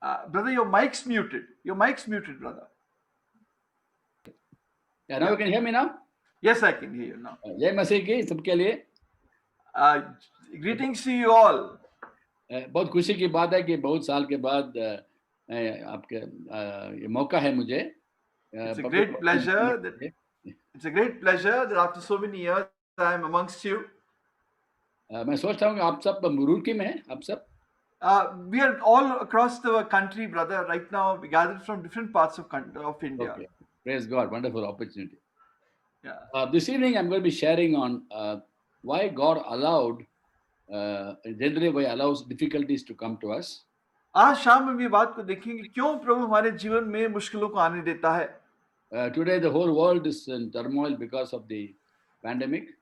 Brother, your mic's muted. Your mic's muted, brother. Yeah, now you can hear me now? Yes, I can hear you now. जय मसीह की सबके लिए Greetings to you all. बहुत खुशी की बात है कि बहुत साल के बाद आपके ये मौका है मुझे It's a great pleasure that after so many years I am amongst you. मैं सोचता हूँ कि आप सब रुड़की में हैं, आप सब We are all across the country, brother. Right now, we gathered from different parts of India. Okay. Praise God, wonderful opportunity. Yeah. This evening I'm going to be sharing on why God allowed, generally why allows difficulties to come to us. आज शाम में भी बात को देखेंगे क्यों प्रभु हमारे जीवन में मुश्किलों को आने देता है. Today the whole world is in turmoil because of the pandemic.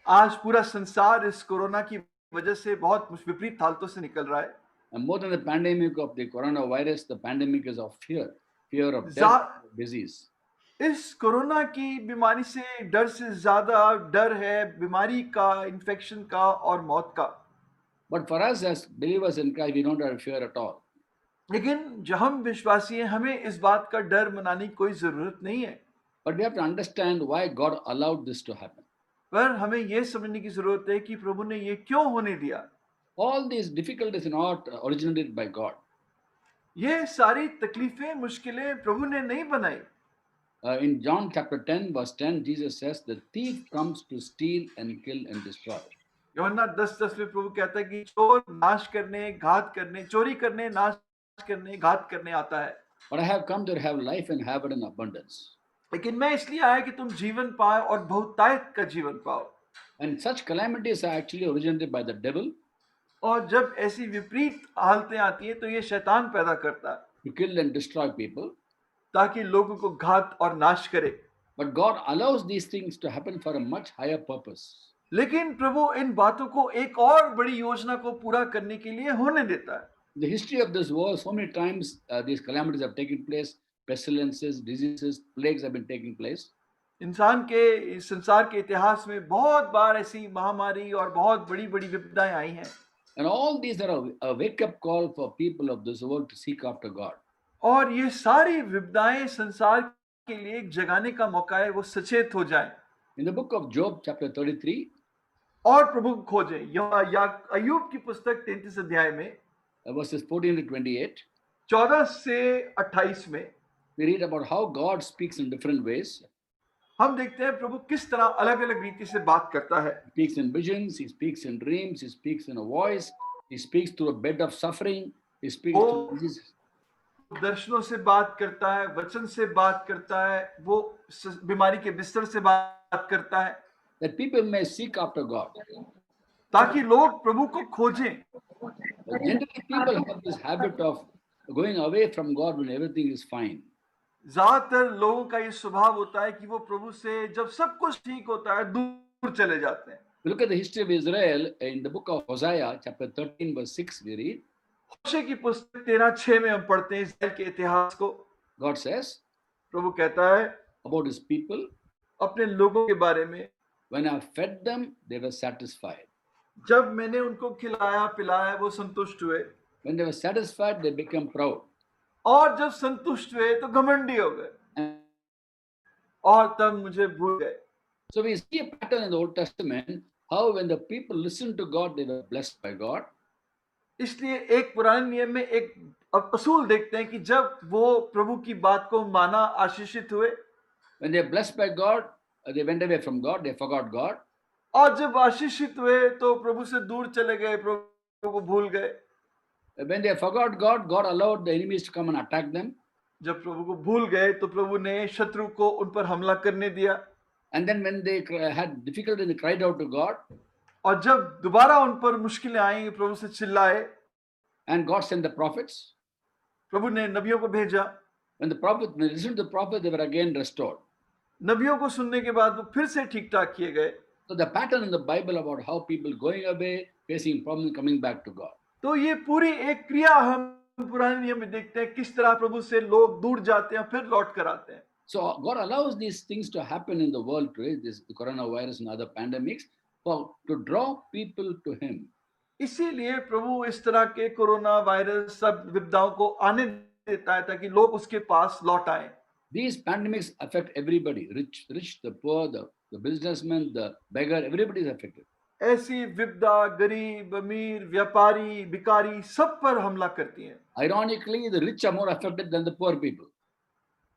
आज पूरा संसार इस कोरोना की वजह से बहुत विपरीत हालतों से निकल रहा है. And more than the pandemic of the coronavirus, the pandemic is of fear of death, disease. इस कोरोना की बीमारी से डर से ज्यादा डर है बीमारी का, इन्फेक्शन का और मौत का. But for us as believers in Christ, we don't have fear at all. लेकिन जो हम विश्वासी हैं, हमें इस बात का डर मनाने की कोई जरूरत नहीं है. But we have to understand why God allowed this to happen. पर हमें यह समझने की जरूरत है कि प्रभु ने ये क्यों होने दिया. All these difficulties are not originated by God. ये सारी तकलीफें, मुश्किलें प्रभु ने नहीं बनाई. In John chapter 10 verse 10, Jesus says, the thief comes to steal and kill and destroy. यूहन्ना 10:10 में प्रभु कहता है कि चोर नाश करने, घात करने, चोरी करने, नाश करने, घात करने आता है. But I have come to have life and have it in abundance. लेकिन मैं इसलिए आया कि तुम जीवन पाओ और बहुतायत का जीवन पाओ. And such calamities are actually originated by the devil. और जब ऐसी विपरीत हालतें आती हैं तो ये शैतान पैदा करता है. To kill and destroy people. ताकि लोगों को घात और नाश करे. But God allows these things to happen for a much higher purpose. लेकिन प्रभु इन बातों को एक और बड़ी योजना को पूरा करने के लिए होने देता है. The history of this world, so many times these calamities have taken place, pestilences, diseases, plagues have been taking place. इंसान के संसार के इतिहास में बहुत बार ऐसी महामारी और बहुत बड़ी-बड़ी विपदाएं आई हैं. And all these are a wake-up call for people of this world to seek after God. और ये सारी विपदाएं संसार के लिए एक जगाने का मौका है, वो सचेत हो जाएं. In the book of Job chapter 33, और प्रभु को खोजें. या अय्यूब की पुस्तक 33 अध्याय में verses 14 to 28, 14 से 28 में we read about how God speaks in different ways. हम देखते हैं प्रभु किस तरह अलग-अलग रीति से बात करता है. He speaks in visions, he speaks in dreams, he speaks in a voice, he speaks through a bed of suffering, he speaks through disease. दर्शनों से बात करता है, वचन से बात करता है, वो बीमारी के बिस्तर से बात करता है. That people may seek after God. ताकि लोग प्रभु को खोजें. Generally, people have this habit of going away from God when everything is fine. ज्यादातर लोगों का ये स्वभाव होता है कि वो प्रभु से जब सब कुछ ठीक होता है दूर चले जाते हैं. Look at the history of Israel in the book of Hosea, chapter 13, verse 6. We read. होशे की पुस्तक 13:6 में हम पढ़ते हैं इस्राएल के इतिहास को. God says. प्रभु कहता है about his people. अपने लोगों के बारे में. When I fed them, they were satisfied. जब मैंने उनको खिलाया पिलाया वो संतुष्ट हुए. When they were satisfied, they became proud. और जब संतुष्ट हुए तो घमंडी हो गए. और तब मुझे भूल गए. So we see a pattern in the Old Testament how when the people listened to God, they were blessed by God. इसलिए एक पुराने नियम में एक असूल देखते हैं कि जब वो प्रभु की बात को माना आशीषित हुए. When they were blessed by God, they went away from God, they forgot God. और जब आशीषित हुए तो प्रभु से दूर चले गए, प्रभु को भूल गए. When they forgot God, God allowed the enemies to come and attack them. जब प्रभु को भूल गए तो प्रभु ने शत्रु को उन पर हमला करने दिया. And then when they had difficulty, they cried out to God. और जब दोबारा उन पर मुश्किलें आई, प्रभु से चिल्लाए. And God sent the prophets. प्रभु ने नबियों को भेजा. When they listened to the prophet, they were again restored. नबियों को सुनने के बाद वो फिर से ठीक-ठाक किए गए. So the pattern in the Bible about how people going away, facing problems, coming back to God. तो ये पूरी एक क्रिया हम पुराने नियम में देखते हैं किस तरह प्रभु से लोग दूर जाते हैं फिर लौट कर आते हैं. So God allows these things to happen in the world today, this coronavirus and other pandemics, to draw people to Him. इसीलिए प्रभु इस तरह के कोरोना वायरस सब विपदाओं को आने देता है ताकि लोग उसके पास लौट आए। These pandemics affect everybody, rich, the poor, the businessman, the beggar, everybody is affected. ऐसी विपदा गरीब अमीर व्यापारी भिखारी सब पर हमला करती है। Ironically, the rich are more affected than the poor people.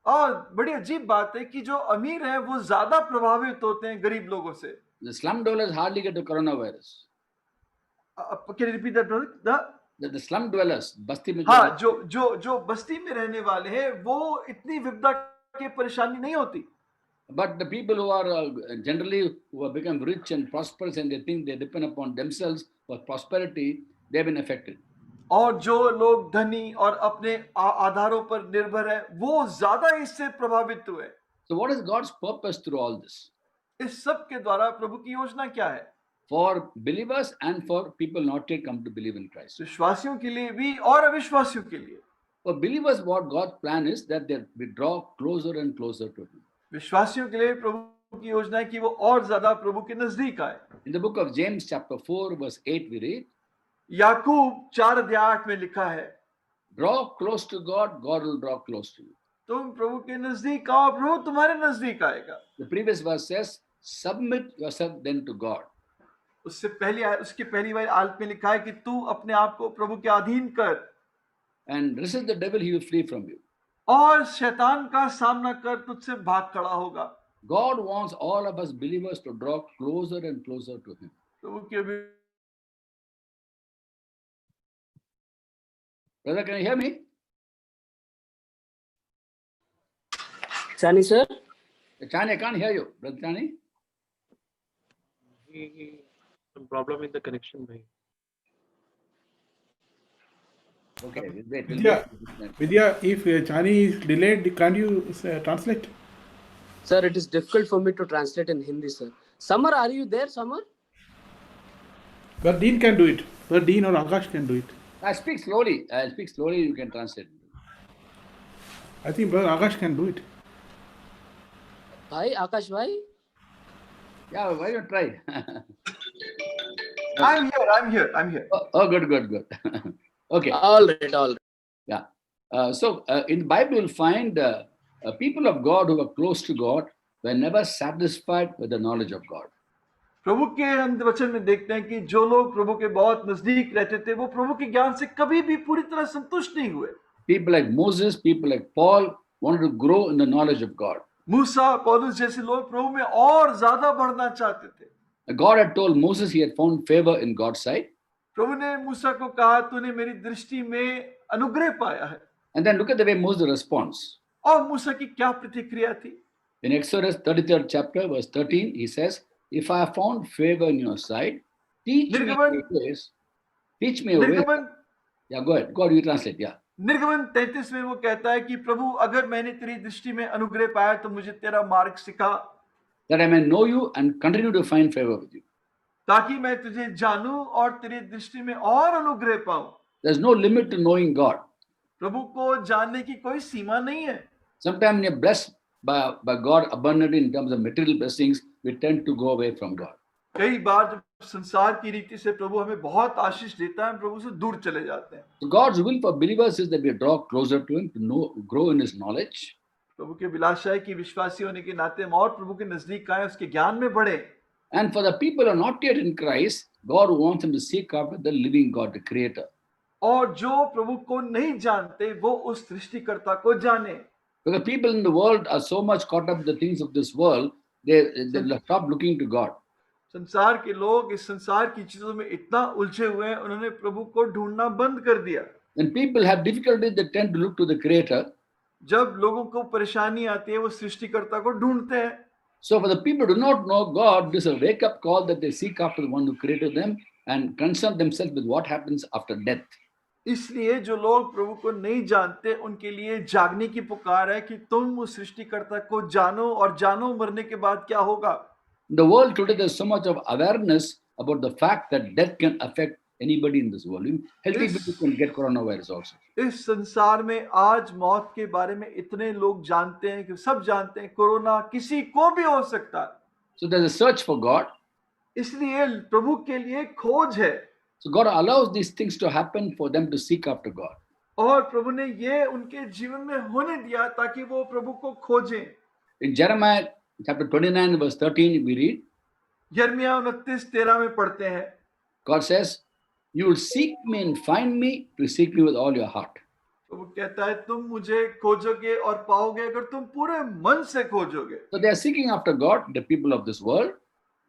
और बड़ी अजीब बात है कि जो अमीर हैं वो ज्यादा प्रभावित होते हैं गरीब लोगों से। The slum dwellers hardly get the coronavirus. Can you repeat that, brother? The slum dwellers, basti mein हाँ, जो बस्ती में रहने वाले हैं वो इतनी विपदा की परेशानी नहीं होती। But the people who are generally who have become rich and prosperous and they think they depend upon themselves for prosperity, they have been affected. और जो लोग धनी और अपने आधारों पर निर्भर है वो ज्यादा इससे प्रभावित हुए। So what is God's purpose through all this? इस सब के द्वारा प्रभु की योजना क्या है? For believers and for people not yet come to believe in Christ. विश्वासियों के लिए भी और अविश्वासियों के लिए। For believers, what God's plan is that we draw closer and closer to Him. विश्वासियों के लिए प्रभु की योजना है कि वो और ज्यादा प्रभु के नजदीक आए। In the book of James, chapter 4, verse 8, we read, याकूब 4:8 में लिखा है, draw close to God, God will draw close to you. तुम प्रभु के नजदीक आओ, प्रभु तुम्हारे नजदीक आएगा। The previous verse says, submit yourself then to God. उसके पहली बार आयत में लिखा है कि तू अपने आप को प्रभु के अधीन कर And resist the devil, he will flee from you. और शैतान का सामना कर, तुझसे भाग खड़ा होगा। God wants all of us believers to draw closer and closer to Him. प्रभु के Brother, can you hear me? Chani sir, Chani, I can't hear you. Brother Chani? Some problem in the connection, bhai. Okay, wait. Vidya, if Chani is delayed, can't you translate? sir, it is difficult for me to translate in Hindi, sir. Samar, are you there, Samar? But Dean can do it. But Dean or Akash can do it. I speak slowly. I'll speak slowly, you can translate. I think Brother Akash can do it. Bhai, Akash bhai? Yeah, why don't try? I'm here. Oh, good. Okay. All right. Yeah. So in the Bible, you'll find people of God who were close to God were never satisfied with the knowledge of God. प्रभु के हम वचन में देखते हैं कि जो लोग प्रभु के बहुत नजदीक रहते थे वो प्रभु के ज्ञान से कभी भी पूरी तरह संतुष्ट नहीं हुए। People like Moses, people like Paul wanted to grow in the knowledge of God. मूसा पौलुस जैसे लोग प्रभु में और ज्यादा बढ़ना चाहते थे। God had told Moses he had found favor in God's sight. प्रभु ने मूसा को कहा, तूने मेरी दृष्टि में अनुग्रह पाया है। And then look at the way Moses responds. और मूसा की क्या प्रतिक्रिया थी? In Exodus 33rd chapter, verse 13, he says, if I have found favor in your sight, teach me your ways. Teach me your ways. Yeah, go ahead. God, you translate. Yeah. निर्गमन 33 में वो कहता है कि प्रभु अगर मैंने तेरी दृष्टि में अनुग्रह पाया तो मुझे तेरा मार्ग सिखा, that I may know you and continue to find favor with you. ताकि मैं तुझे जानूं और तेरी दृष्टि में और अनुग्रह पाऊं। There's no limit to knowing God. प्रभु को जानने की कोई सीमा नहीं है। Sometimes when you're blessed by God abundantly in terms of material blessings, we tend to go away from God. कई बार जब संसार की रीति से प्रभु हमें बहुत आशीष देता है, प्रभु से दूर चले जाते हैं। So God's will for believers is that we draw closer to Him, to know, grow in His knowledge. प्रभु की अभिलाषा है कि विश्वासी होने के नाते हम और प्रभु के नजदीक आए, उसके ज्ञान में बढ़े। And for the people who are not yet in Christ, God wants them to seek after the living God, the Creator. और जो प्रभु को नहीं जानते वो उस सृष्टिकर्ता को जाने। Because people in the world are so much caught up with the things of this world, they stop looking to God. संसार के लोग इस संसार की चीजों में इतना उलझे हुए हैं, उन्होंने प्रभु को ढूंढना बंद कर दिया। When people have difficulty, they tend to look to the Creator. जब लोगों को परेशानी आती है वो सृष्टिकर्ता को ढूंढते हैं। So for the people who do not know God, this is a wake-up call that they seek after the one who created them and concern themselves with what happens after death. इसलिए जो लोग प्रभु को नहीं जानते उनके लिए जागने की पुकार है कि तुम उस सृष्टिकर्ता को जानो और जानो मरने के बाद क्या होगा। In the world today, there's so much of awareness about the fact that death can affect anybody in this world. Healthy people can get coronavirus also. इस संसार में आज मौत के बारे में इतने लोग जानते हैं कि सब जानते हैं कोरोना किसी को भी हो सकता है। So there's a search for God. इसलिए प्रभु के लिए खोज है। So God allows these things to happen for them to seek after God. और प्रभु ने ये उनके जीवन में होने दिया ताकि वो प्रभु को खोजें। In Jeremiah chapter 29 verse 13 we read, यिर्मयाह 29:13 में पढ़ते हैं, God says, you will seek me and find me to seek me with all your heart. प्रभु कहता है तुम मुझे खोजोगे और पाओगे अगर तुम पूरे मन से खोजोगे। So they are seeking after God, the people of this world,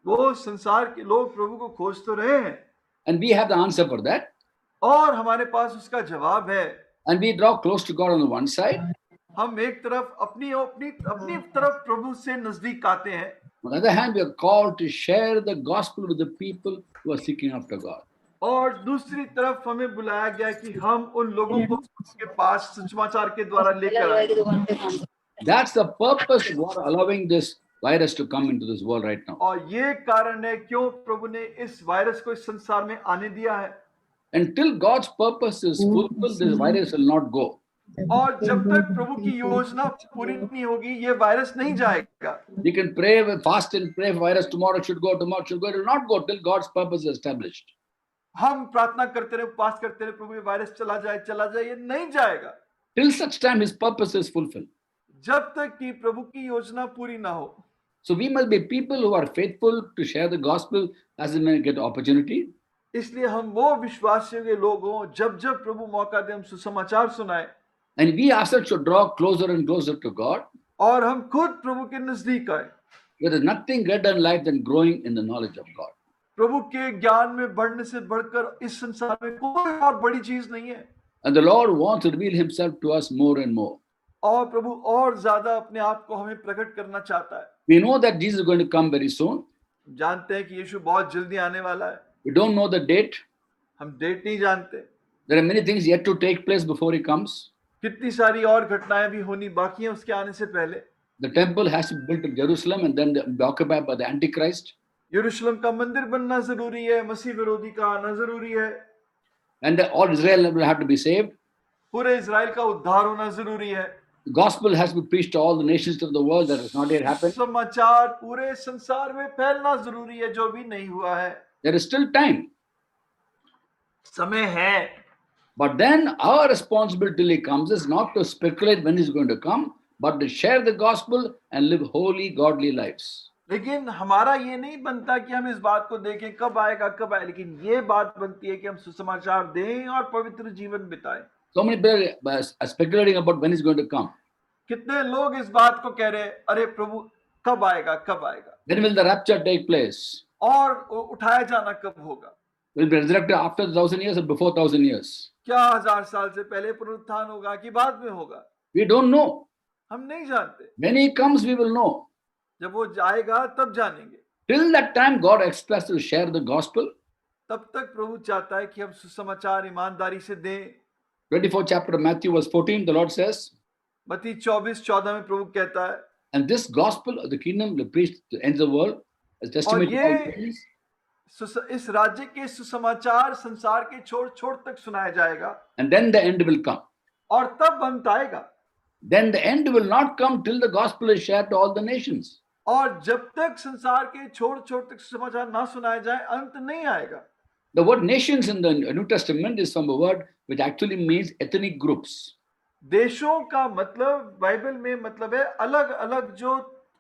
वो संसार के लोग प्रभु को खोज तो रहे हैं and we have the answer for that. और हमारे पास उसका जवाब है। And we draw close to God on the one side. हम एक तरफ अपनी तरफ प्रभु से नजदीक आते हैं, On the other hand, we are called to share the gospel with the people who are seeking after God. और दूसरी तरफ हमें बुलाया गया कि हम उन लोगों को उसके पास सुसमाचार के द्वारा लेकर आए। That's the purpose of God allowing this virus to come into this world right now. और ये कारण है क्यों प्रभु ने इस वायरस को इस संसार में आने दिया है। Until God's purpose is fulfilled, this virus will not go. और जब तक प्रभु की योजना पूरी नहीं होगी ये वायरस नहीं जाएगा। We can pray, fast and pray for virus tomorrow should go, it will not go till God's purpose is established. हम प्रार्थना करते रहे, उपवास करते रहे, प्रभु ये वायरस चला जाए, ये नहीं जाएगा Till such time his purpose is fulfilled. जब तक कि प्रभु की योजना पूरी ना हो। So we must be people who are faithful to share the gospel as they may get opportunity. इसलिए हम वो विश्वासियों के लोग हों जब प्रभु मौका दे हम सुसमाचार सुनाए। And we ourselves should draw closer and closer to God. और हम खुद प्रभु के नजदीक आए। There is nothing greater in life than growing in the knowledge of God. प्रभु के ज्ञान में बढ़ने से बढ़कर इस संसार में कोई और बड़ी चीज नहीं है। And the Lord wants to reveal himself to us more and more. और प्रभु और ज्यादा अपने आप को हमें प्रकट करना चाहता है। We know that Jesus is going to come very soon. जानते हैं कि यीशु बहुत जल्दी आने वाला है। We don't know the date. हम डेट नहीं जानते। There are many things yet to take place before he comes. कितनी सारी और घटनाएं भी होनी बाकी हैं उसके आने से पहले। The temple has to be built in Jerusalem and then be occupied by the Antichrist. यरूशलेम का मंदिर बनना जरूरी है, मसीह विरोधी का आना जरूरी है। And all Israel will have to be saved. पूरे इजराइल का उद्धार होना जरूरी है। The gospel has to be preached to all the nations of the world. That has not yet happened. समाचार पूरे संसार में फैलना जरूरी है जो भी नहीं हुआ है। There is still time. समय है। But then our responsibility till he comes is not to speculate when he's going to come, but to share the gospel and live holy, godly lives. लेकिन हमारा ये नहीं बनता कि हम इस बात को देखें कब आएगा, लेकिन ये बात बनती है कि हम सुसमाचार दें और पवित्र जीवन बिताएं। So many people are speculating about when he's going to come. कितने लोग इस बात को कह रहे हैं, अरे प्रभु कब आएगा? When will the rapture take place? और उठाया जाना कब होगा? Will be resurrected after 1,000 years or before 1,000 years? क्या 1000 साल से पहले पुनरुत्थान होगा कि बाद में होगा? We don't know. हम नहीं जानते। When he comes, we will know. जब वो जाएगा तब जानेंगे। Till that time, God expects to share the gospel. तब तक प्रभु चाहता है कि हम सुसमाचार ईमानदारी से दें। 24th chapter of Matthew verse 14, the Lord says, मत्ती 24:14 में प्रभु कहता है, and this gospel of the kingdom will preach to the ends of the world as testimony to all nations. इस राज्य के सुसमाचार संसार के छोर तक सुनाया जाएगा। And then the end will come. और तब अंत आएगा। Then the end will not come till the gospel is shared to all the nations. और जब तक संसार के छोर तक सुसमाचार ना सुनाया जाए अंत नहीं आएगा। The word nations in the New Testament is from a word which actually means ethnic groups. देशों का मतलब बाइबल में मतलब है अलग-अलग जो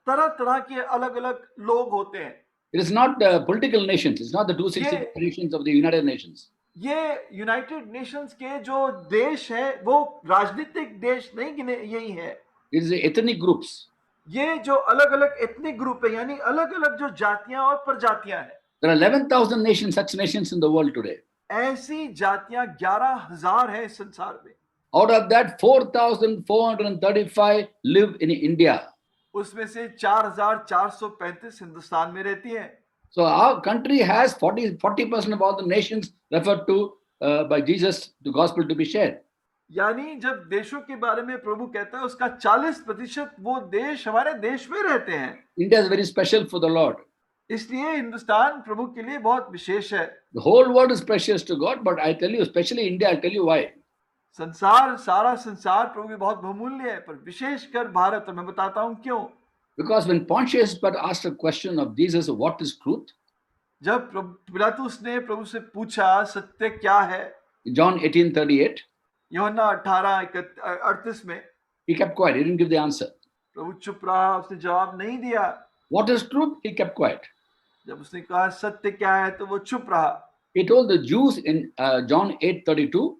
तरह के अलग-अलग लोग होते हैं। It is not political nations. It's not the 260 nations of the United Nations. ये यूनाइटेड नेशंस के जो देश हैं वो राजनीतिक देश नहीं गिने यही है। It is the ethnic groups. ये जो अलग-अलग एथनिक ग्रुप है यानी अलग-अलग जो जातियां और प्रजातियां हैं। There are 11,000 nations, such nations in the world today. ऐसी जातियां 11,000 हैं इस संसार में। Out of that, 4,435 live in India. उसमें से 4,435 हिंदुस्तान में रहती हैं। So our country has 40% of all the nations referred to by Jesus, the gospel to be shared. यानी जब देशों के बारे में प्रभु कहता है उसका 40% वो देश हमारे देश में रहते हैं। India is very special for the Lord. इसलिए हिंदुस्तान प्रभु के लिए बहुत विशेष है। The whole world is precious to God, but I tell you, especially India, I'll tell you why. सारा संसार प्रभु के बहुत बहुमूल्य है, पर विशेषकर भारत, और मैं बताता हूँ क्यों। Because when Pontius Pilate asked a question of Jesus, what is truth? जब पिलातुस ने प्रभु से पूछा सत्य क्या है, John 18:38, यूहन्ना 18:38 में, he kept quiet. He didn't give the answer. प्रभु चुप रहा, उसने जवाब नहीं दिया। What is truth? He kept quiet. जब उसने कहा सत्य क्या है तो वो चुप रहा। He told the Jews in John 8:32,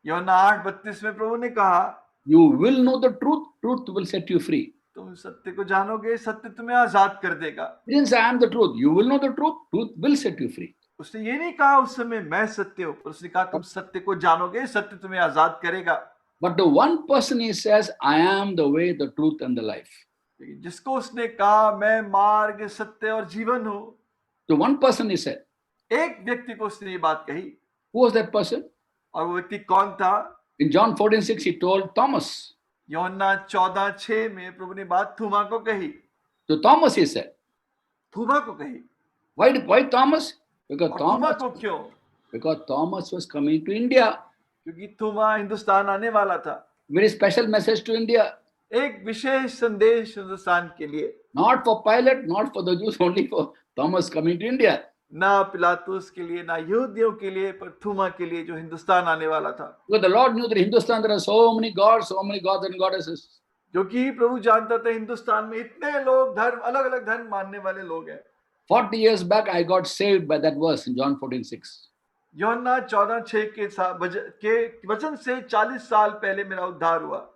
यूहन्ना 8:32 में प्रभु ने कहा, you will know the truth, truth will set you free. तुम सत्य को जानोगे, सत्य तुम्हें आजाद कर देगा। He didn't say, I am the truth. You will know the truth, truth will set you free. उसने ये नहीं कहा उस समय मैं सत्य हूं, पर उसने कहा तुम सत्य को जानोगे, सत्य तुम्हें आजाद करेगा। But the one person he says, I am the way, the truth, and the life. लेकिन जिसको उसने कहा मैं मार्ग, सत्य और जीवन हूं, The one person he said. एक व्यक्ति को उसने ये बात कही। Who was that person? और वो व्यक्ति कौन था? In John 14:6, he told Thomas. यूहन्ना 14:6 में प्रभु ने बात थूमा को कही। To Thomas he said. थूमा को कही। Why Thomas? Because और थूमा Thomas, को क्यों? because Thomas was coming to India. क्योंकि थूमा हिंदुस्तान आने वाला था। Very special message to India. एक विशेष संदेश हिंदुस्तान के लिए। Not for Pilate, not for the Jews, only for Thomas coming to India. ना पिलातुस के लिए, ना यहूदियों के लिए, पर थूमा के लिए जो हिंदुस्तान आने वाला था। Because the Lord knew that in Hindustan there are so many gods and goddesses. जो कि प्रभु जानता था हिंदुस्तान में इतने लोग धर्म, अलग अलग धर्म मानने वाले लोग हैं। 40 years back, I got saved by that verse in John 14:6. यूहन्ना 14:6 के वचन से 40 साल पहले मेरा उद्धार हुआ।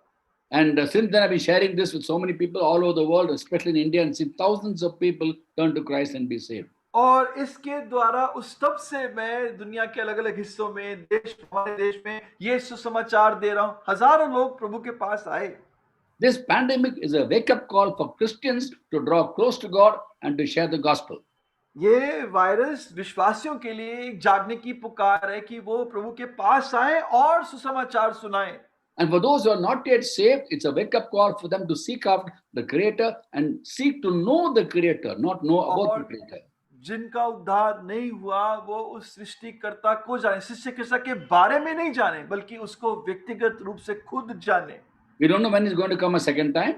And since then, I've been sharing this with so many people all over the world, especially in India, and seen thousands of people turn to Christ and be saved. और इसके द्वारा उस तब से मैं दुनिया के अलग अलग हिस्सों में, हमारे देश में ये सुसमाचार दे रहा हूं। हजारों लोग प्रभु के पास आए। This pandemic is a wake-up call for Christians to draw close to God and to share the gospel. ये वायरस विश्वासियों के लिए एक जागने की पुकार है कि वो प्रभु के पास आए और सुसमाचार सुनाएं। And for those who are not yet saved, it's a wake-up call for them to seek out the Creator and seek to know the Creator, not know about the Creator. जिनका उद्धार नहीं हुआ वो उस सृष्टिकर्ता को जाने, सृष्टिकर्ता के बारे में नहीं जाने, बल्कि उसको व्यक्तिगत रूप से खुद जाने। We don't know when he's going to come a second time,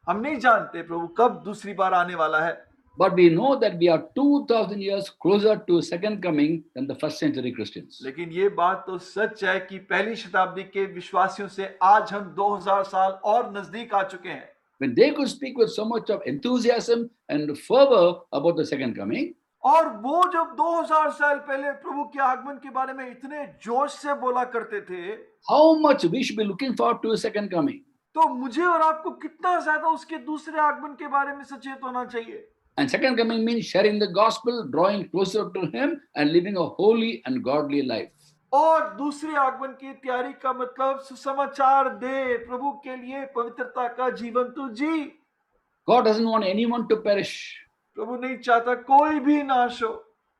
हम नहीं जानते प्रभु कब दूसरी बार आने वाला है, but we know that we are 2000 years closer to his second coming than the first century Christians. लेकिन ये बात तो सच है कि पहली शताब्दी के विश्वासियों से आज हम 2000 साल और नजदीक आ चुके हैं। When they could speak with so much of enthusiasm and fervor about the second coming, और वो जब 2000 साल पहले प्रभु के आगमन के बारे में इतने जोश से बोला करते थे, how much we should be looking forward to his second coming. तो मुझे और आपको कितना ज्यादा उसके दूसरे आगमन के बारे में सचेत होना चाहिए। And second coming means sharing the gospel, drawing closer to him, and living a holy and godly life. और दूसरे आगमन की तैयारी का मतलब सुसमाचार दे, प्रभु के लिए पवित्रता का जीवन तू जी। God doesn't want anyone to perish. प्रभु नहीं चाहता कोई भी नाश हो।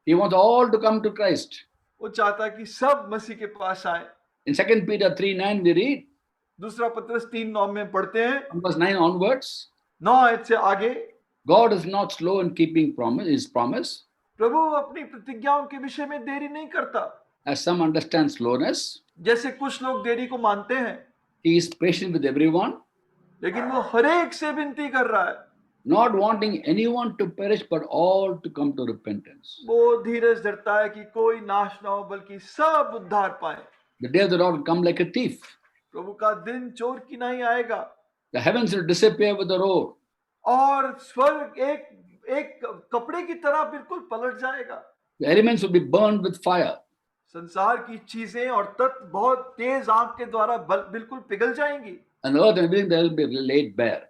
He wants all to come to Christ. वो चाहता कि सब मसीह के पास आए। In 2 Peter 3:9 we read, दूसरा पत्रस 3:9 में पढ़ते हैं, from verse 9 onwards, 9 आयत से आगे, God is not slow in keeping his promise, प्रभु अपनी प्रतिज्ञाओं के विषय में देरी नहीं करता, as some understand slowness. जैसे कुछ लोग देरी को मानते हैं, He is patient with everyone, लेकिन वो हर एक से विनती कर रहा है। not wanting anyone to perish, but all to come to repentance. वो धीरज धरता है कि कोई नाश ना हो, बल्कि सब उद्धार पाए। The day of the Lord will come like a thief. प्रभु का दिन चोर की नहीं आएगा, The heavens will disappear with a roar. और स्वर्ग एक कपड़े की तरह बिल्कुल पलट जाएगा। The elements will be burned with fire. संसार की चीजें और तत्व बहुत तेज आग के द्वारा बिल्कुल पिघल जाएंगी, And earth and everything there will be laid bare.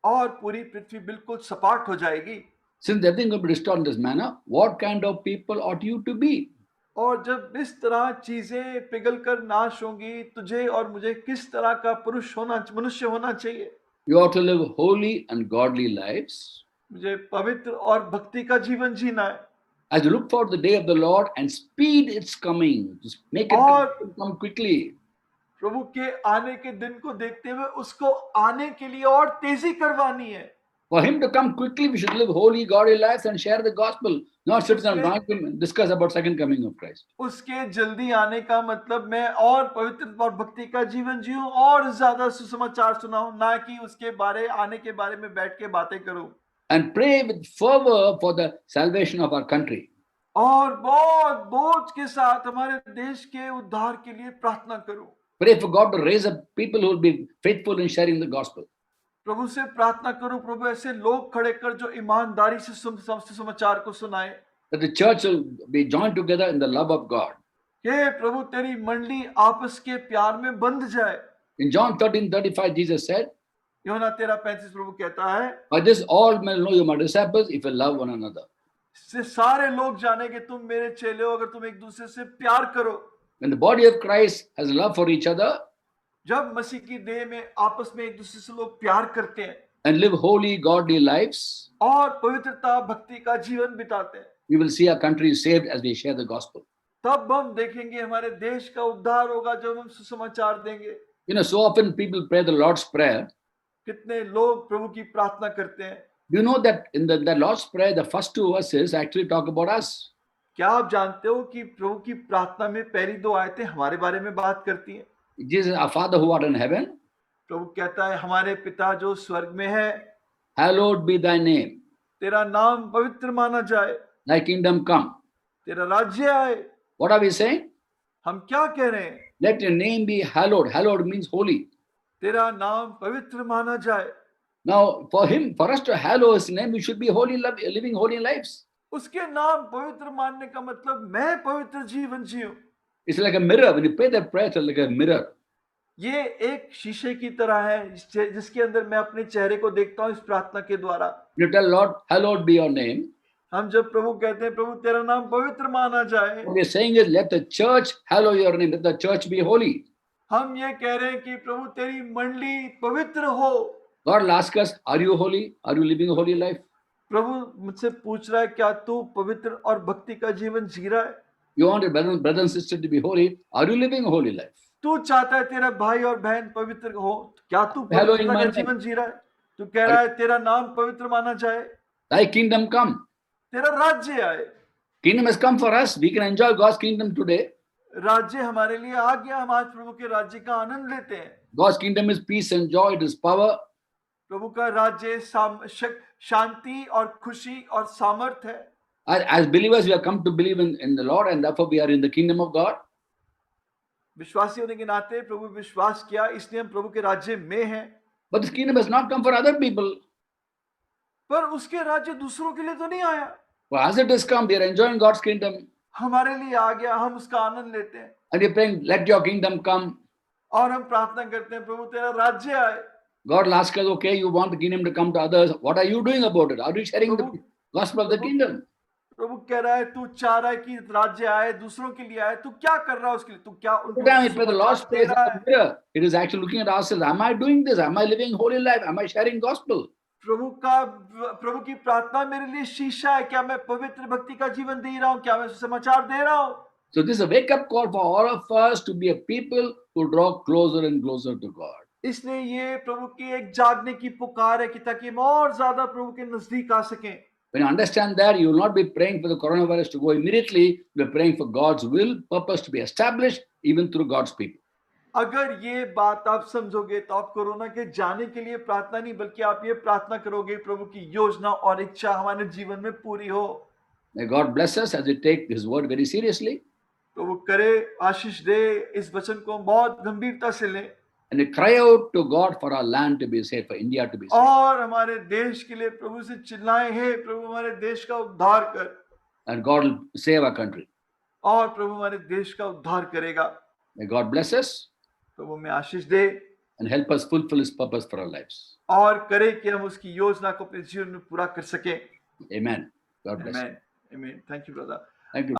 और पूरी पृथ्वी बिल्कुल सपाट हो जाएगी। Since everything will be restored in this manner, what kind of people ought you to be? और जब इस तरह चीजें पिघल कर नाश होंगी, तुझे और मुझे किस तरह का मनुष्य होना चाहिए? You ought to live holy and godly lives. मुझे पवित्र और भक्ति का जीवन जीना है। As you look for the day of the Lord and speed its coming, just make it come quickly. प्रभु के आने के दिन को देखते हुए उसको आने के लिए और तेजी करवानी है। For him to come quickly, we should live holy, godly lives and share the gospel, not sit down and discuss about second coming of Christ. उसके जल्दी आने का मतलब मैं और पवित्र और भक्ति का जीवन जीऊं और ज्यादा सुसमाचार सुनाऊं, ना कि उसके आने के बारे में बैठ के बातें करूं। And pray with fervor for the salvation of our country. और बहुत बोझ के साथ हमारे देश के उद्धार के लिए प्रार्थना करो। Pray for God to raise up people who will be faithful in sharing the gospel. प्रभु से प्रार्थना करो, प्रभु ऐसे लोग खड़े कर जो ईमानदारी से समाचार को सुनाए। That the church will be joined together in the love of God. हे प्रभु तेरी मंडली आपस के प्यार में बंध जाए। In John 13:35, Jesus said, यूहन्ना 13:35 प्रभु कहता है, by this all men know you are my disciples if you love one another. इससे सारे लोग जानेंगे तुम मेरे चेले हो अगर तुम एक दूसरे से प्यार करो। When the body of Christ has love for each other जब मसीह की देह में आपस में एक दूसरे से लोग प्यार करते हैं and live holy, godly lives, और पवित्रता भक्ति का जीवन बिताते हैं, we will see our country saved as we share the gospel. तब हम देखेंगे हमारे देश का उद्धार होगा जब हम सुसमाचार देंगे। You know, so often people pray the Lord's Prayer. कितने लोग प्रभु की प्रार्थना करते हैं। Do you know that in the Lord's Prayer, the first two verses actually talk about us? क्या आप जानते हो कि प्रभु की प्रार्थना में पहली दो आयतें हमारे बारे में बात करती हैं। Jesus, our Father who art in heaven, प्रभु कहता है हमारे पिता जो स्वर्ग में है, hallowed be thy name. तेरा नाम पवित्र माना जाए, Thy kingdom come. तेरा राज्य आए। What are we saying? हम क्या कह रहे हैं? Let your name be hallowed. Hallowed means holy. तेरा नाम पवित्र माना जाए। Now, for us to hallow his name, we should be living holy lives. उसके नाम पवित्र मानने का मतलब मैं पवित्र जीवन जीऊं। It's like a mirror. When you pray that prayer, it's like a mirror. ये एक शीशे की तरह है जिसके अंदर मैं अपने चेहरे को देखता हूँ इस प्रार्थना के द्वारा। You tell Lord, hallowed be your name. हम जब प्रभु कहते हैं प्रभु तेरा नाम पवित्र माना जाए, What we're saying is, let the church hallow your name. Let the church be holy. हम ये कह रहे हैं कि प्रभु तेरी मंडली पवित्र हो। God will ask us, are you holy? Are you living a holy life? प्रभु मुझसे पूछ रहा है क्या तू पवित्र और भक्ति का जीवन जी रहा है? You want your brother and sister to be holy? Are you living a holy life? तू चाहता है तेरा भाई और बहन पवित्र हो, क्या तू Hallowing पवित्रता my का name. जीवन जी रहा है? तू कह रहा है तेरा नाम पवित्र माना जाए, Thy kingdom come. तेरा राज्य आए। Kingdom has come for us. We can enjoy God's kingdom today. राज्य हमारे लिए आ गया, हम आज प्रभु के राज्य का आनंद लेते हैं। God's kingdom is peace and joy. It is power. प्रभु का राज्य शांति और खुशी और सामर्थ है। As believers, we have come to believe in the Lord, and therefore we are in the kingdom of God. विश्वासी होने के नाते प्रभु विश्वास किया, इसलिए हम प्रभु के राज्य में हैं। But this kingdom has not come for other people. पर उसके राज्य दूसरों के लिए तो नहीं आया। For as it has come, we are enjoying God's kingdom. हमारे लिए आ गया, हम उसका आनंद लेते हैं And we are praying, let your kingdom come. और हम प्रार्थना करते हैं प्रभु तेरा राज्य आए। God will ask us, okay, you want the kingdom to come to others. What are you doing about it? Are you sharing the gospel of the kingdom? प्रभु कह रहा है तू चाह रहा है कि राज्य आए, दूसरों के लिए आए, तू क्या कर रहा है उसके लिए? तू क्या Every time we pray the Lord's Prayer, it is actually looking at ourselves. Am I doing this? Am I living holy life? Am I sharing gospel? प्रभु की प्रार्थना मेरे लिए शीशा है, क्या मैं पवित्र भक्ति का जीवन दे रहा हूँ, क्या मैं समाचार दे रहा हूँ? So this is a wake-up call for all of us to be a people who draw closer and closer to God. इसलिए ये प्रभु की एक जागने की पुकार है कि ताकि हम और ज्यादा प्रभु के नजदीक आ सकें। When you understand that, you will not be praying for the coronavirus to go immediately. You are praying for God's will, purpose to be established even through God's people. अगर ये बात आप समझोगे तो आप कोरोना के जाने के लिए प्रार्थना नहीं बल्कि आप ये प्रार्थना करोगे प्रभु की योजना और इच्छा हमारे जीवन में पूरी हो। May God bless us as we take His word very seriously. प्रभु करे आशीष दे, इस वचन को बहुत गंभीरता से लें And we cry out to God for our land to be saved, for India to be saved. और हमारे देश के लिए प्रभु से चिल्लाएं, हे प्रभु हमारे देश का उद्धार कर। And God will save our country. और प्रभु हमारे देश का उद्धार करेगा। May God bless us प्रभु में आशीष दे and help us fulfill His purpose for our lives. और करे कि हम उसकी योजना को अपने जीवन में पूरा कर सकें। Amen. God bless you. Amen. Amen. Thank you, brother. Thank you.